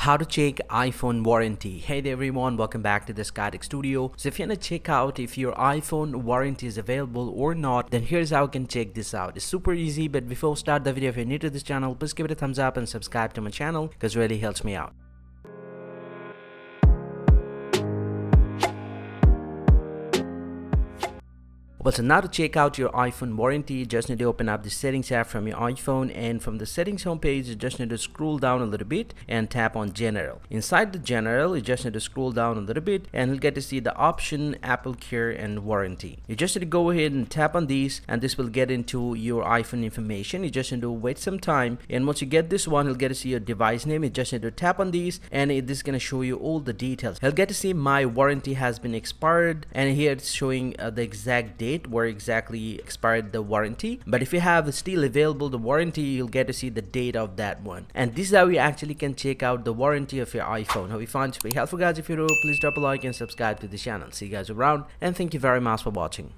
How to check iPhone warranty. Hey there everyone, welcome back to the Tech Studio. So if you want to check out if your iPhone warranty is available or not, then here's how you can check this out. It's super easy, but before we start the video, if you're new to this channel, please give it a thumbs up and subscribe to my channel because it really helps me out. Well, so now to check out your iPhone warranty, you just need to open up the settings app from your iPhone, and from the settings homepage, you just need to scroll down a little bit and tap on general. Inside the general, you just need to scroll down a little bit and you'll get to see the option AppleCare and warranty. You just need to go ahead and tap on these, and this will get into your iPhone information. You just need to wait some time, and once you get this one, you'll get to see your device name. You just need to tap on these, and this is going to show you all the details. You'll get to see my warranty has been expired, and here it's showing the exact date where exactly expired the warranty. But if you have still available the warranty, you'll get to see the date of that one. And this is how you actually can check out the warranty of your iPhone. Hope you found this very helpful, guys. If you do, please drop a like and subscribe to the channel. See you guys around, and thank you very much for watching.